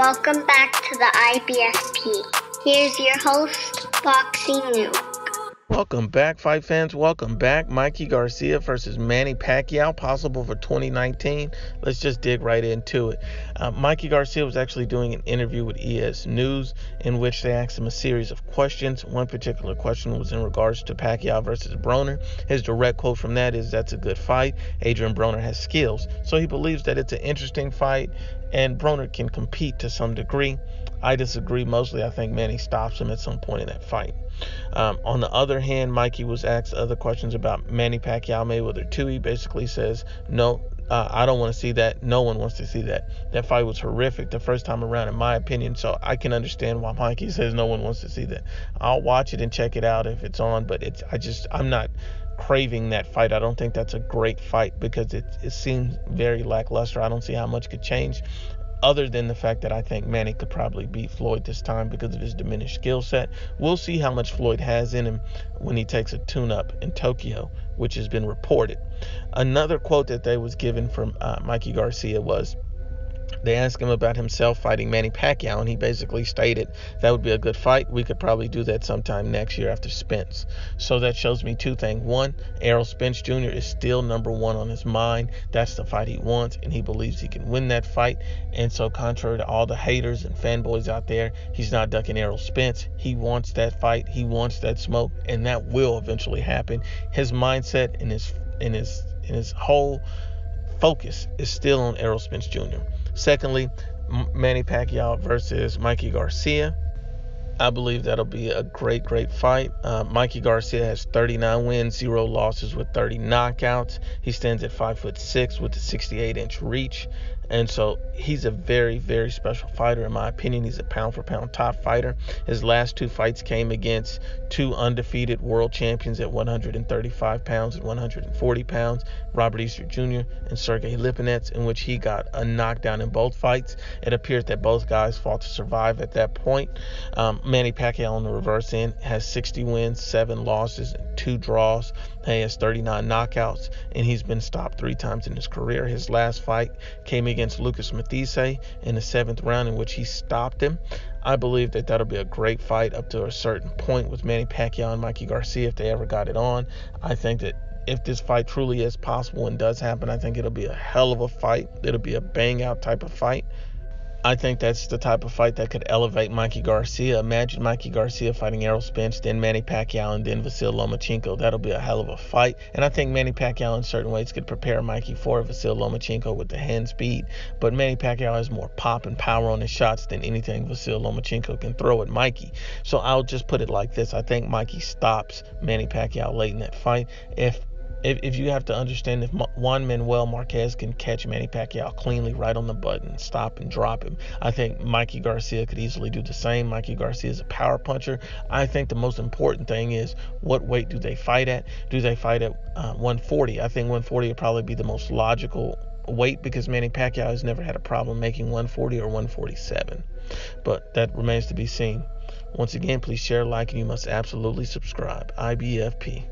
Welcome back to the IBFP. Here's your host, Boxing Nuke. Welcome back, fight fans. Welcome back. Mikey Garcia versus Manny Pacquiao, possible for 2019. Let's just dig right into it. Mikey Garcia was actually doing an interview with ES News in which they asked him a series of questions. One particular question was in regards to Pacquiao versus Broner. His direct quote from that is, "That's a good fight. Adrian Broner has skills." So he believes that it's an interesting fight and Broner can compete to some degree. I disagree mostly. I think Manny stops him at some point in that fight. On the other hand, Mikey was asked other questions about Manny Pacquiao Mayweather 2. He basically says, no, I don't want to see that. No one wants to see that. That fight was horrific the first time around, in my opinion. So I can understand why Mikey says no one wants to see that. I'll watch it and check it out if it's on, but I'm not craving that fight. I don't think that's a great fight because it seems very lackluster. I don't see how much could change, other than the fact that I think Manny could probably beat Floyd this time because of his diminished skill set. We'll see how much Floyd has in him when he takes a tune-up in Tokyo, which has been reported. Another quote that they was given from Mikey Garcia was, they asked him about himself fighting Manny Pacquiao, and he basically stated that would be a good fight. We could probably do that sometime next year after Spence. So that shows me two things. One, Errol Spence Jr. is still number one on his mind. That's the fight he wants, and he believes he can win that fight. And so contrary to all the haters and fanboys out there, he's not ducking Errol Spence. He wants that fight. He wants that smoke, and that will eventually happen. His mindset and his whole focus is still on Errol Spence Jr. Secondly, Manny Pacquiao versus Mikey Garcia. I believe that'll be a great fight. Mikey Garcia has 39 wins, 0 losses with 30 knockouts. He stands at 5'6" with a 68-inch reach. And so he's a very special fighter. In my opinion, he's a pound-for-pound top fighter. His last 2 fights came against 2 undefeated world champions at 135 pounds and 140 pounds, Robert Easter Jr. and Sergey Lipinets, in which he got a knockdown in both fights. It appears that both guys fought to survive at that point. Manny Pacquiao on the reverse end has 60 wins, 7 losses, and 2 draws. He has 39 knockouts, and he's been stopped 3 times in his career. His last fight came against Lucas Matthysse in the 7th round, in which he stopped him. I believe that that'll be a great fight up to a certain point with Manny Pacquiao and Mikey Garcia if they ever got it on. I think that if this fight truly is possible and does happen, I think it'll be a hell of a fight. It'll be a bang-out type of fight. I think that's the type of fight that could elevate Mikey Garcia. Imagine Mikey Garcia fighting Errol Spence, then Manny Pacquiao, and then Vasyl Lomachenko. That'll be a hell of a fight. And I think Manny Pacquiao in certain ways could prepare Mikey for Vasyl Lomachenko with the hand speed. But Manny Pacquiao has more pop and power on his shots than anything Vasyl Lomachenko can throw at Mikey. So I'll just put it like this. I think Mikey stops Manny Pacquiao late in that fight. If you have to understand, if Juan Manuel Marquez can catch Manny Pacquiao cleanly right on the button, stop and drop him, I think Mikey Garcia could easily do the same. Mikey Garcia is a power puncher. I think the most important thing is, what weight do they fight at? Do they fight at 140? I think 140 would probably be the most logical weight because Manny Pacquiao has never had a problem making 140 or 147. But that remains to be seen. Once again, please share, like, and you must absolutely subscribe. IBFP.